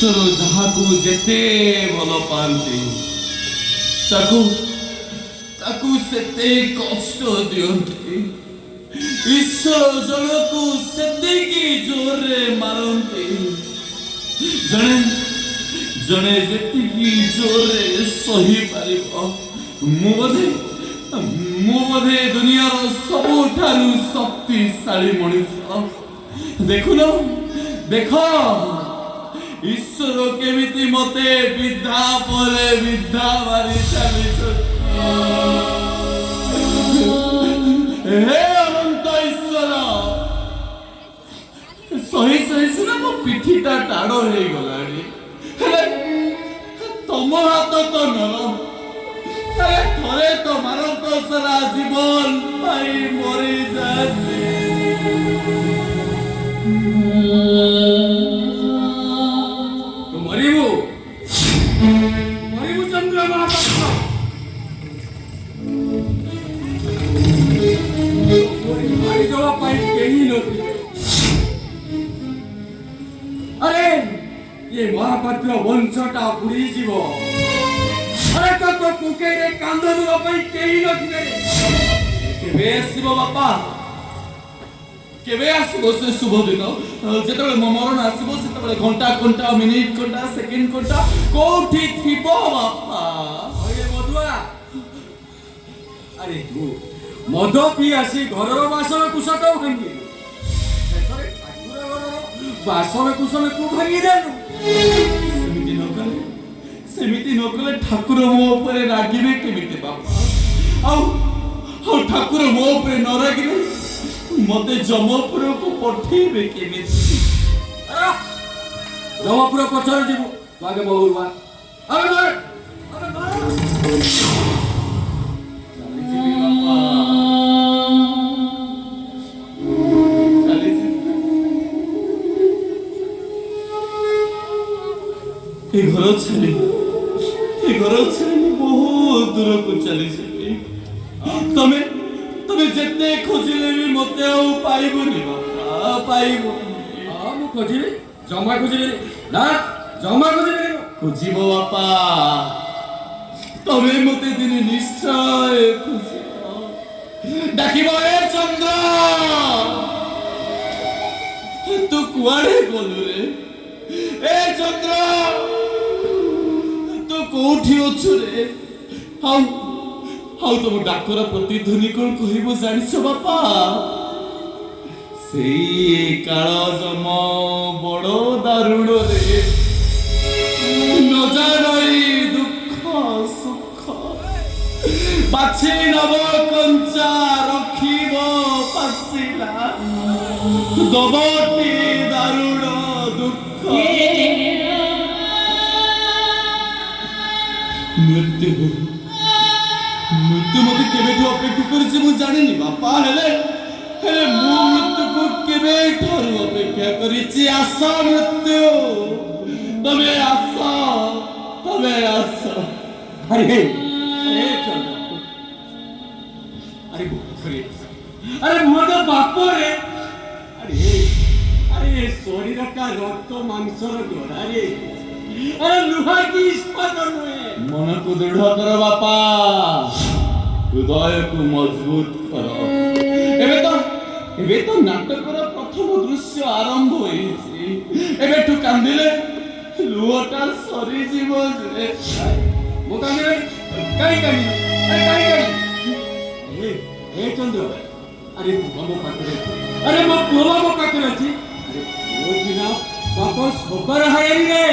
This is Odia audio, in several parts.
ईश्वर जहाकू जेते भल पाती ताकू सेते कष्ट दियंती। ईश्वर जनकू सेतिकी जोरे मारंती। जने जने जेतिकी जोरे सही पारिबो मु बोधे दुनियार सबुठारु शक्तिशाली मनुष्य। देखुन देख ईश्वर केमिति मते विद्या परे विद्या मारी चली। हे अनंत ईश्वर सही सही सुना मो पिठीटा टाड़ हो गलानी। तुम हाथ तो नरम थरे तो मारक सारा जीवन पाई मरी जाती। मरिबू चंद्र महापात्र मारी देवा पाई कहीं नथी। अरे ये महापात्र वंशटा बुड़ी जीव। अरे तो कुके रे कांद दुआ पाई कहीं नथी। केबे आसीबो बापा केबे आसीबो से शुभ दिन जेतबे मरण आसीबो सेतबे घंटा घंटा मिनिट घंटा सेकंड घंटा कोठी थिबो बापा। अरे मधुआ अरे तू मद पी आसी घरर बासन कुशट भांगी ठाकुर घर बासन कुशल तू भांगी देनु। सेमिति न कले ठाकुर मो ऊपर रागिबे केमिति बापा। आउ ठाकुर मो ऊपर न रागिबे मते जमपुर को पठेबे केमिति। जमपुर पछर जीवो लागे बहुर मार। अरे ए घर छाड़ी बहुत दूर को चली जाबे। तमे जेते खोजिले भी मते आउ पाइबोनी बापा पाइबोनी। मु खोजिले जमा खोजिले ना जमा खोजिले खोजिबो बापा। तमे मते दिन निश्चय खोजिबो डाकिबो। ए चंद्र तू कुआडे गलु रे? ए चंद्र तू कोठी अछु रे? हाउ तुम डाकर प्रतिध्वनि कौन कहबो जानिछ बापा? सेई काल जम बड़ दारुण रे न जानई दुख सुख बाछी नब कंचा रखिब पासिला दबटी दारुण दुख मृत्यु मते केबेठू अपेक्षा करछि मु जानिनी बापा। हेले मु मृत्यु को केबेठू अपेक्षा करछि। आस मृत्यु तमे आस। अरे चल अरे मो तो बाप रे। अरे शरीर का रक्त मांसर गोड़ा रे। अरे लुहा की इस्पात नुहे। मन को दृढ़ कर बापा हृदय को मजबूत कर। एबे तो नाटकर प्रथम दृश्य आरंभ होइछि। एबेठू कांदिले लुहटा सरी जीव जे मो कांदिले काई ए चंद्र अरे मो पाखरे अरे मो पुआ मो पाखरे अछि। अरे ओ दिना बापा सबर हारी रे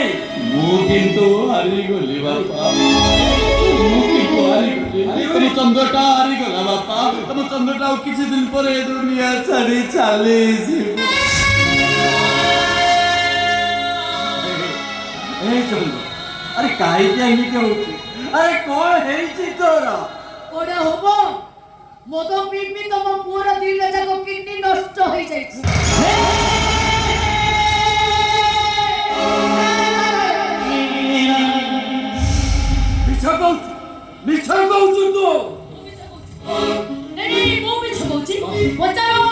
मु किंतु हारी गली बापा। तुम चंद्रटा हारी गला बापा। तुम चंद्रटा किसी दिन पर ए दुनिया छाड़ी चली ए चंद्र अरे काई के एमिते होची? अरे कोन हेइची तोरा? ओडा होबो मद पीपी तम पूरा दिन जाक किडनी नष्ट होई जाईची। मिछर कहू तो नहीं मो मिछ कहूची। पचारो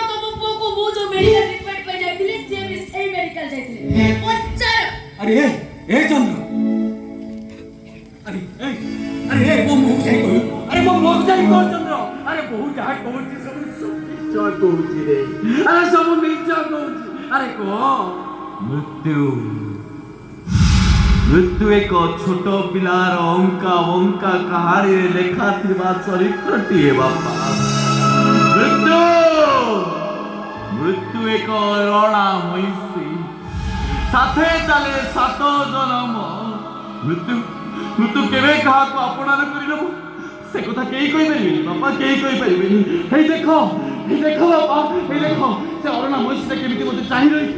तम पुओ को मु जो मेडिकल ट्रीटमेंट पे जाईतिले से भी सही मेडिकल जाईतिले। पचार ଆରେ ଏ ଚନ୍ଦ୍ର ଆରେ ମୋ ମୁହଁ ଯାଇ କହିଲୁ ଆରେ ମୋ ମୁହଁ ଯାଇ କହ ଚନ୍ଦ୍ର ଆରେ ବହୁ ଯାହା କହୁଛି ସବୁ ମିଛ କହୁଛି ରେ ଆରେ ସବୁ ମିଛ କହୁଛି ଆରେ କହ ମୃତ୍ୟୁ ଏକ ଛୋଟ ପିଲାର ଅଙ୍କା ବଙ୍କା କାହାଣୀରେ ଲେଖା ଥିବା ଚରିତ୍ରଟିଏ ବାପା। ମୃତ୍ୟୁ ଏକ ରଣା ମଇଁଷି ସାଥେ ଚାଲେ 7 ଜନମ। ମୃତ୍ୟୁ କେବେ କାହାକୁ ଆପଣାର କରିନେବ ସେ କଥା କେହି କହିପାରିବେନି ବାପା, କେହି କହିପାରିବେନି। ହେଇ ଦେଖ ବାପା, ହେଇ ଦେଖ ସେ ଅରଣା ମଇଁଷିଟା କେମିତି ମୋତେ ଚାହିଁ ରହିଛି।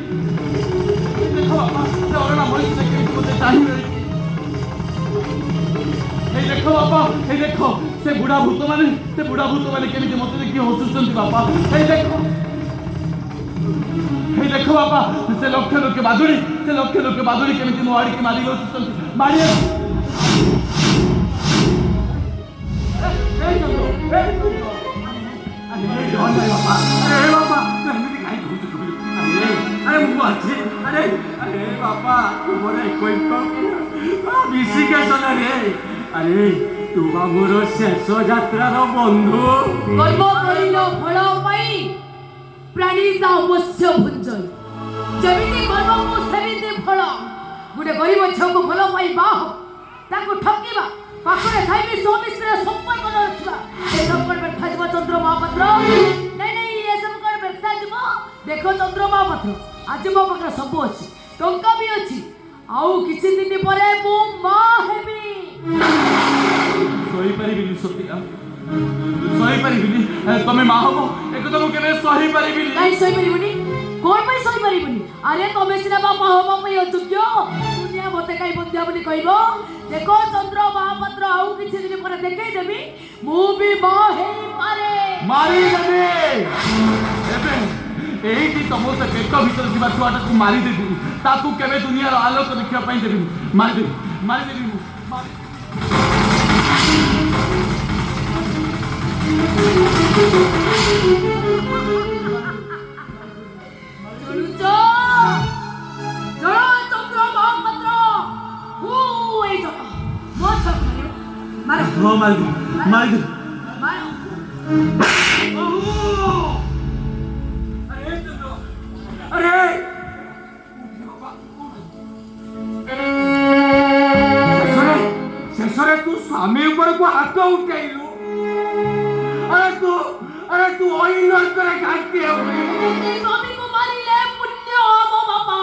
ଦେଖ ବାପା ସେ ଅରଣା ମଇଁଷିଟା କେମିତି ମୋତେ ଚାହିଁ ରହିଛି। ହେଇ ଦେଖ ବାପା, ହେଇ ଦେଖ ସେ ବୁଢ଼ା ଭୂତମାନେ କେମିତି ମୋତେ ଦେଖି ହସୁଛନ୍ତି ବାପା। ହେଇ ଦେଖ ବାପା ସେ ଲକ୍ଷ ବାଦୁଡ଼ି କେମିତି ମୋ ଆଡ଼ିକି ମାରି ହସୁଛନ୍ତି। আরে তু বাবুর শেষ যাত্রার বন্ধু কর্ম করিল ফল পাই প্রাণীতা অবশ্য ভুঞ্জই যেমিতি কর্মକୁ ସେମିତି ଫଳ। ଗୋଟେ ଗରିବ ଝିଅକୁ ଭଲ ପାଇ ବାହା ତାକୁ ଠକିବା ପାଖରେ ଥାଇବି ସ୍ୱାମୀ ସ୍ତ୍ରୀର ସମ୍ପର୍କ ନଥିବା ଏସବୁ କ'ଣ ବ୍ୟର୍ଥ ଯିବ ଚନ୍ଦ୍ର ମହାପାତ୍ର? ନାଇଁ ଏସବୁ କ'ଣ ବ୍ୟର୍ଥ ଯିବ? ଦେଖ ଚନ୍ଦ୍ର ମହାପାତ୍ର ଆଜି ମୋ ପାଖରେ ସବୁ ଅଛି, ଟଙ୍କା ବି ଅଛି, ଆଉ କିଛି ଦିନ ପରେ ମୁଁ ମା ହେବି। ସହିପାରିବିନି ସତ୍ୟା, ସହିପାରିବିନି। ତମେ ମା ହବ ଏକଥା ମୁଁ କେବେ ସହିପାରିବିନି। କାହିଁ ସହିପାରିବୁନି? କ'ଣ ପାଇଁ ସହିପାରିବୁନି? ଆରେ ତମେ ସିନା ବାପା ହବା ପାଇଁ ଅଯୋଗ୍ୟ, ଦୁନିଆ ମତେ କାହିଁ ବନ୍ଧ୍ୟା ବୋଲି କହିବ? ଦେଖ ଚନ୍ଦ୍ର ମହାପାତ୍ର ଆଉ କିଛି ଦିନ ପରେ ଦେଖେଇ ଦେବି ମୁଁ ବି ମା ହେଇପାରେ। ମାରିଦେବି ଏବେ ଏଇଠି ତମ ସେ ପେଟ ଭିତରେ ଥିବା ଛୁଆଟାକୁ ମାରିଦେବି, ତାକୁ କେବେ ଦୁନିଆର ଆଲୋକ ଦେଖିବା ପାଇଁ ଦେବିନି। ମାରିଦେବି ମୁଁ। ଚନ୍ଦ୍ର ମହାପାତ୍ର ଏଇ ଜଳ ମୋ ଛୁଆକୁ ମାର ମାରିଦେବି। ଶେଷରେ ତୁ ସ୍ୱାମୀ ଉପରକୁ ହାତ ଉଠେଇଲୁ। ଆରେ ତୁ ଅଇନର୍କରେ ଘାଣ୍ଟି ସ୍ୱାମୀକୁ ମାରିଲେ ପୁଣ୍ୟ ହବ ବାପା।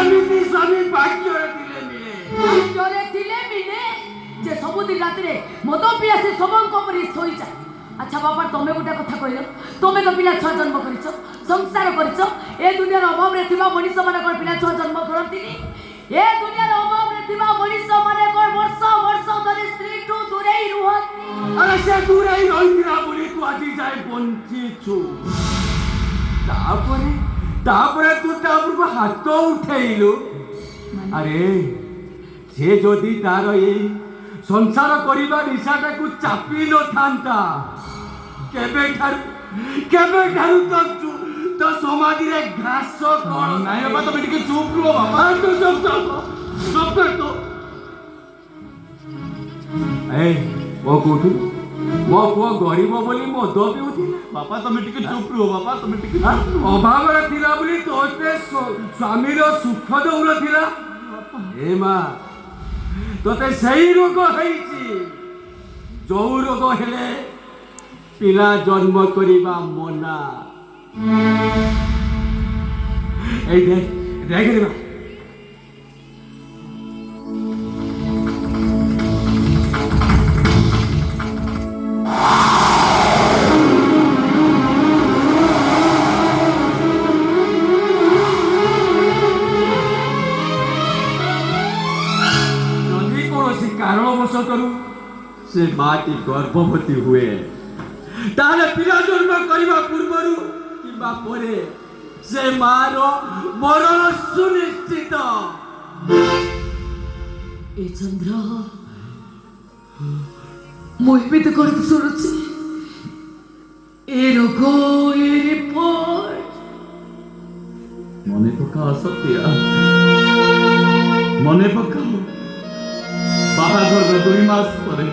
ଏମିତି ସ୍ୱାମୀ ଭାଗ୍ୟରେ ଥିଲେ ମିଳେ ଯେ ସବୁଦିନ ରାତିରେ ମଦ ପିଇ ଆସି ସମସ୍ତଙ୍କ ପରି ଶୋଇଯାଏ। ଆଚ୍ଛା ବାପା ତମେ ଗୋଟେ କଥା କହିଲ, ତମେ ତ ପିଲା ଛୁଆ ଜନ୍ମ କରିଛ, ସଂସାର କରିଛ, ଏ ଦୁନିଆର ଅଭାବରେ ଥିବା ମଣିଷ ମାନଙ୍କର ପିଲା ଛୁଆ ଜନ୍ମ କରନ୍ତିନି? ଏ ଦୁନିଆର ଅଭାବରେ ଥିବା ମଣିଷ ମାନଙ୍କର ବର୍ଷ ଧରି ସ୍ତ୍ରୀଠୁ ଦୂରେଇ ରୁହନ୍ତି। ଆରେ ସେ ଦୂରେଇ ରହିଥିଲା ବୋଲି ତୁ ଆଜି ଯାଏ ବଞ୍ଚିଛୁ। ତାପରେ ତୁ ତା ଉପରକୁ ହାତ ଉଠେଇଲୁ। ଆରେ ସେ ଯଦି ତାର ଏଇ ସଂସାର କରିବା ନିଶାଟାକୁ ଚାପି ନଥାନ୍ତା କେବେଠାରୁ ତ ସମାଧିରେ ଘାସ କଣ ନାଇଁ ବାପା ତମେ ଟିକେ ଚୁପ୍ ରୁହ ବାପା। ମୋ ପୁଅ ଗରିବ ବୋଲି ମଦ ପିଉଥିଲା। ବାପା ତମେ ଟିକେ ଚୁପ୍ ରୁହ ବାପା, ତମେ ଟିକେ ଅଭାବରେ ଥିଲା ବୋଲି ତୋତେ ସ୍ୱାମୀର ସୁଖ ଦଉନଥିଲା। ଏ ମା ତୋତେ ସେଇ ରୋଗ ହେଇଛି ଯୋଉ ରୋଗ ହେଲେ ପିଲା ଜନ୍ମ କରିବା ମନା। এই দেখে দেবা যদি কৌশি কারণবশতঃ সে মাটি গর্ভবতী হুয়ে তাহলে পিলা জন্ম করিবা পূর্বরু কিংবা পরে ସେ ମାର ମରଣ ସୁନିଶ୍ଚିତ। ଏ ଚନ୍ଦ୍ର ମୁଁ ଏମିତି କରିକି ଶୁଣୁଛି ଏ ରୋଗ ଏ ରିପୋର୍ଟ ମନେ ପକା ସତ୍ୟା। ମନେ ପକାଉ ବାହାଘର 2 ମାସ ପରେ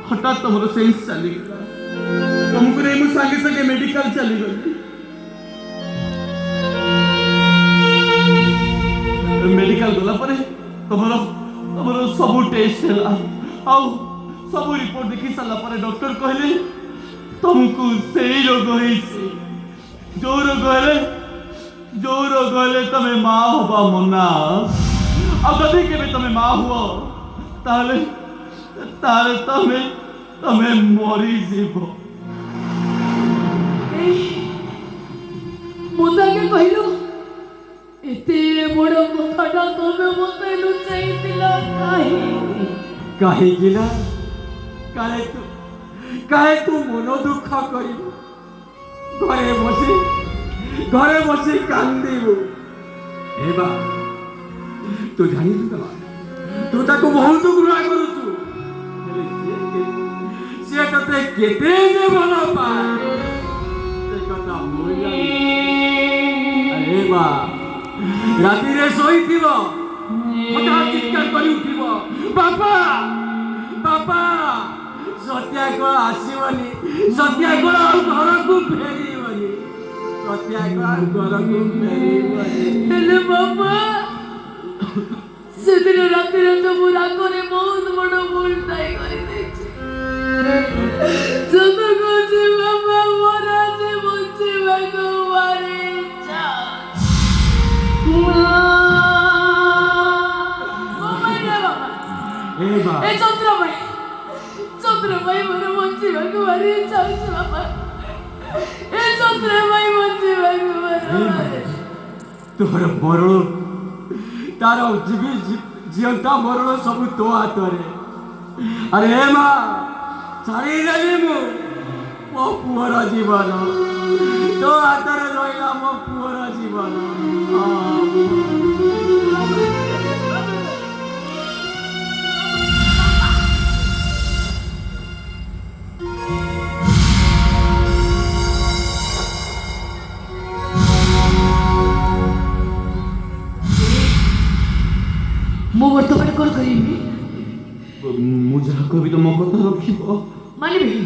ହଠାତ୍ ତମର ସେନ୍ସ ଚାଲିଗଲା। ତମକୁ ନେଇ ମୁଁ ସାଙ୍ଗେ ସାଙ୍ଗେ ମେଡିକାଲ ଚାଲିଗଲି। ମେଡିକାଲ ଗଲା ପରେ ତମର ସବୁ ଟେଷ୍ଟ ହେଲା ଆଉ ସବୁ ରିପୋର୍ଟ ଦେଖି ସାରିଲା ପରେ ଡକ୍ଟର କହିଲେ ତମକୁ ସେଇ ରୋଗ ହେଇଛି ଯୋଉ ରୋଗ ହେଲେ ତମେ ମା ହବା ମନା। ଆଉ ଯଦି କେବେ ତମେ ମା ହୁଅ ତାହେଲେ ତମେ ମରିଯିବ। ମୋତେ ଆଗେ କହିଲୁ ଏତେ ବଡ଼ କଥାଟା ତମେ ମୋତେ ଲୁଚାଇଥିଲ କାହିଁକି ନା କାଳେ ତୁ ମନ ଦୁଃଖ କରିବୁ, ଘରେ ବସି କାନ୍ଦିବୁ। ଏବା ତୁ ଜାଣିଛୁ ତ ତୁ ତାକୁ ବହୁତ ଘୃଣା କରୁଛୁ, ହେଲେ ସିଏ ତତେ କେତେ ଯେ ଭଲ ପାଏ ସେ କଥା ମୁଁ ଜାଣିଛି। ଆରେ ବା ରାତିରେ ଶୋଇଥିବ ହଠାତ୍ ଚିତ୍କାର କରି ଉଠିବ, ବାପା ବାପା। ସତ୍ୟାଗ୍ରହ ଆସିବନି, ସତ୍ୟାଗ୍ରହ ଆଉ ଘରକୁ ଫେରିବନି, ସତ୍ୟାଗ୍ରହ ଆଉ ଘରକୁ ଫେରିବନି। ହେଲେ ବାପା ସେଦିନ ରାତିରେ ତ ମୁଁ ରାଗରେ ବହୁତ ବଡ଼ ଭୁଲଟାଏ କରିଦେଇଛି। ସତ କହୁଛି ବାପା, ମୋର ଆଜି ବଞ୍ଚିବାକୁ ଭାରି ଇଚ୍ଛା। ଏ ଚନ୍ଦ୍ରଭାଇ ମୋର ବଞ୍ଚିବାକୁ ଭାରି ଇଚ୍ଛା ହଉଛି ବାପା। ଏ ଚନ୍ଦ୍ରଭାଇ ବଞ୍ଚିବାକୁ ତୋର ମରଣ ତାର ଜିଅନ୍ତା ମରଣ ସବୁ ତୋ ହାତରେ। ଆରେ ମା ଛାଡ଼ିଦେଲି ମୁଁ ମୋ ପୁଅର ଜୀବନ, ତୋ ହାତରେ ରହିଲା ମୋ ପୁଅର ଜୀବନ। ମୁଁ ବର୍ତ୍ତମାନ କ'ଣ କରିବି? ମୁଁ ଯାହା କହିବି ତମ କଥା ରଖିବ। ମାନିବି,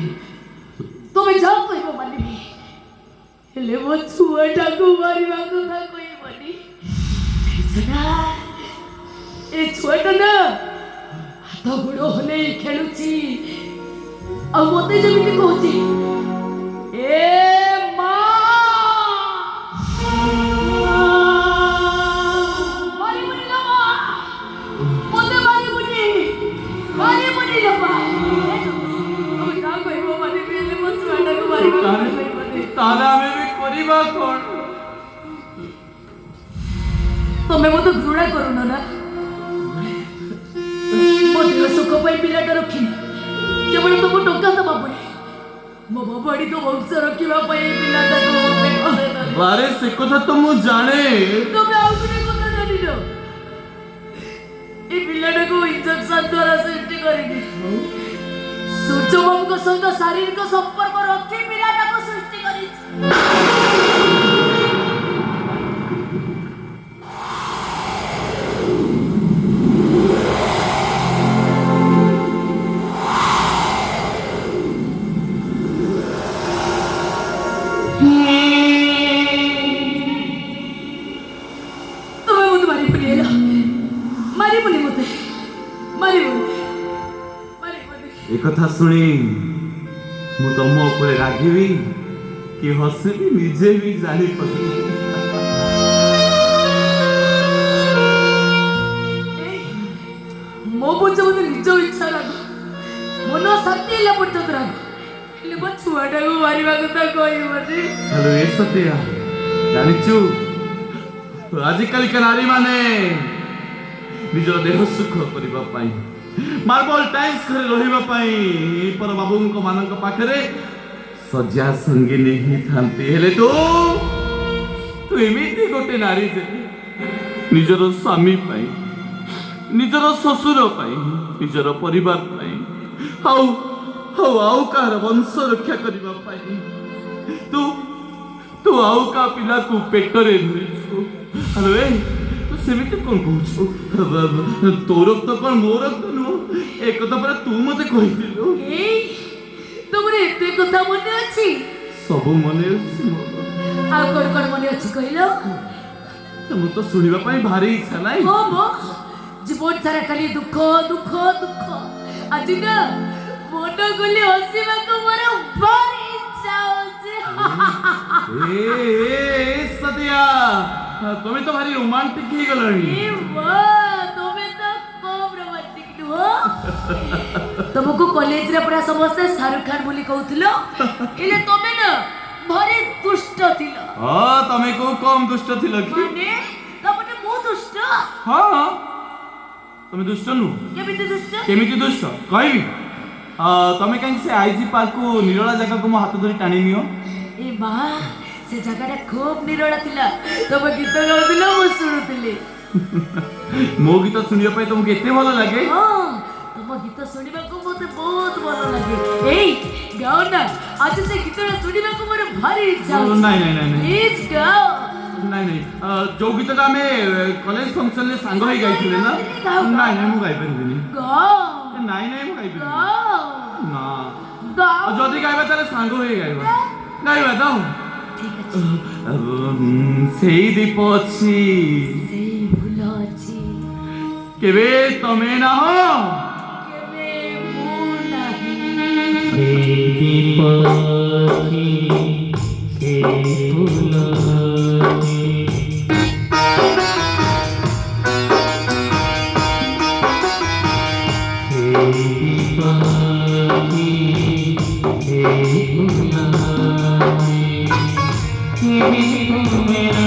ତମେ ଯାହା କହିବ ମାନିବି, ହେଲେ ମୋ ଛୁଆଟାକୁ ମାରିବା କଥା କହିବନି। ଏ ଛୁଆଟା ନା ହାତ ଗୋଡ଼ ହଲେଇ ଖେଳୁଛି ଆଉ ମତେ ଯେମିତି କହୁଛି ଏ ମା। ତାହେଲେ ଆମେ ବି କରିବା କ'ଣ? ତମେ ମତେ ଘୃଣା କରୁନ ନା? ମୋ ଦେହ ସୁଖ ପାଇଁ ପିଲାଟା ରଖିନି, କେବଳ ତମ ଟଙ୍କା ଦେବା ପାଇଁ। ମୋ ଭବାଣୀ ତ ବଂଶ ରଖିବା ପାଇଁ ପିଲାଟାକୁ ଆରେ ସେ କଥା ତ ମୁଁ ଜାଣେ। ତମେ ଆଉ ଗୋଟେ କଥା ଜାଣିନ, ଏ ପିଲାଟାକୁ ଇଞ୍ଜେକ୍ସନ ଦ୍ୱାରା ସୃଷ୍ଟି କରିନି, ସୂର୍ଯ୍ୟବାବୁଙ୍କ ସହିତ ଶାରୀରିକ ସମ୍ପର୍କ ରଖି ପିଲାଟାକୁ ସୃଷ୍ଟି କରିଛି। ତମେ ମତେ ମାରିବନି, ହେଲା ମାରିବନି, ମତେ ମାରିବନି। ଏ କଥା ଶୁଣି ମୁଁ ତମ ଉପରେ ରାଗିବି କି ହସିବି ନିଜେ ବି ଜାଣିପାରିବି। ମୋ ପଛେ ମତେ ନିଜ ଇଚ୍ଛା ରାଗ, ମନ ଶାନ୍ତି ହେଲା ପର୍ଯ୍ୟନ୍ତ ରାଗ, ହେଲେ ମୋ ଛୁଆଟାକୁ ମାରିବା କଥା କହିବନି। ହ୍ୟାଲୋ ଏ ସତ୍ୟା, ଜାଣିଛୁ ଆଜିକାଲିକା ନାରୀମାନେ ନିଜର ଦେହ ସୁଖ କରିବା ପାଇଁ, ମାର୍ବଲ ଟାଇଲ୍ସ ଘରେ ରହିବା ପାଇଁ ପର ବାବୁଙ୍କ ମାନଙ୍କ ପାଖରେ ଶଯ୍ୟା ସଙ୍ଗିନୀ ହେଇଥାନ୍ତି। ହେଲେ ତୁ ଏମିତି ଗୋଟେ ନାରୀ ଯେ ନିଜର ସ୍ୱାମୀ ପାଇଁ, ନିଜର ଶ୍ୱଶୁର ପାଇଁ, ନିଜର ପରିବାର ପାଇଁ ଆଉ କାହାର ବଂଶ ରକ୍ଷା କରିବା ପାଇଁ ତୁ ଆଉ କାହା ପିଲାକୁ ପେଟରେ ଧରିଛୁ। ଆରେ ତୁ ସେମିତି କ'ଣ କହୁଛୁ? ତୋ ରକ୍ତ କ'ଣ ମୋ ରକ୍ତ ନୁହଁ? ଏ କଥା ପରା ତୁ ମତେ କହିଥିଲୁ। ଏଇ ତମର ଏତେ କଥା ମନେ ଅଛି? ସବୁ ମନେ ଅଛି ମୋର। ଆଉ କଣ ମନେ ଅଛି କହିଲ? ମୁଁ ତ ଶୁଣିବା ପାଇଁ ଭାରି ଇଚ୍ଛା ନାହିଁ। ହଁ ମୋ ଜୀବନ ସାରା ଖାଲି ଦୁଃଖ ଦୁଃଖ ଦୁଃଖ। ଆଜି ନା ମନ ଗଲେ ହସିବାକୁ ମୋର ଭାରି ଇଚ୍ଛା ହଉଛି। ସଦିଆ ତମେ ତ ଭାରି ରୋମାଣ୍ଟିକ ହେଇଗଲାଣି। ତମେ ତ କମ ରୋମାଣ୍ଟିକ ନୁହଁ। ତମକୁ କଲେଜରେ ପୁରା ସମସ୍ତେ ଶାହରୁଖ ଖାନ ବୋଲି କହୁଥିଲ, ହେଲେ ତମେ ନା ଭାରି ଦୁଷ୍ଟ ଥିଲ। ହଁ ତମେ କୋଉ କମ ଦୁଷ୍ଟ ଥିଲ କି? ମାନେ ତମେ ମୁଁ ଦୁଷ୍ଟ? ହଁ ତମେ ଦୁଷ୍ଟ ନୁହଁ। କେମିତି ଦୁଷ୍ଟ? କେମିତି ଦୁଷ୍ଟ କହିବି? ତମେ କାହିଁକି ସେ ଆଇଜି ପାର୍କକୁ ନିରୋଳା ଜାଗାକୁ ମୋ ହାତ ଧରି ଟାଣି ନିଅ? ଏ ମା ସେ ଜାଗାଟା ଖୁବ ନିରୋଳା ଥିଲା। ତମ ଗୀତ ଗାଉଥିଲ ମୁଁ ଶୁଣୁଥିଲି। ମୋ ଗୀତ ଶୁଣିବା ପାଇଁ ତମକୁ ଏତେ ଭଲ ଲାଗେ? ହଁ ତମ ଗୀତ ଶୁଣିବାକୁ ମତେ ବହୁତ ଭଲ ଲାଗେ। ଏଇ ଗାଓ ନା ଆଜି ସେ ଗୀତଟା ଶୁଣିବାକୁ ମୋର ଭାରି ଇଚ୍ଛା ହଉଛି। ନାଇଁ ପ୍ଲିଜ ଗାଓ। ନାଇଁ ଯୋଉ ଗୀତଟା ଆମେ କଲେଜ ଫଙ୍କସନରେ ସାଙ୍ଗ ହେଇ ଗାଇଥିଲେ ନା? ନାଇଁ ମୁଁ ଗାଇପାରିବିନି। ଗାଓ। ନାଇଁ ମୁଁ ଗାଇପାରିବିନି। ଗାଓ। ନା ଗାଓ। ଯଦି ଗାଇବା ତାହେଲେ ସାଙ୍ଗ ହେଇ ଗାଇବା। ଗାଇବା ତ ଠିକ ଅଛି। ସେଇ ଦୀପ ଅଛି, ସେଇ ଫୁଲ ଅଛି, କେବେ ତମେ ନାହଁ, କେବେ ମୁଁ ନାହିଁ। ସେଇ ଦୀପ ଅଛି, ସେଇ ଫୁଲ ଅଛି। ସେଇ ଦୀପ ଅଛି, ସେଇ ଫୁଲ ଅଛି। କେବେ ତମେ दुनिया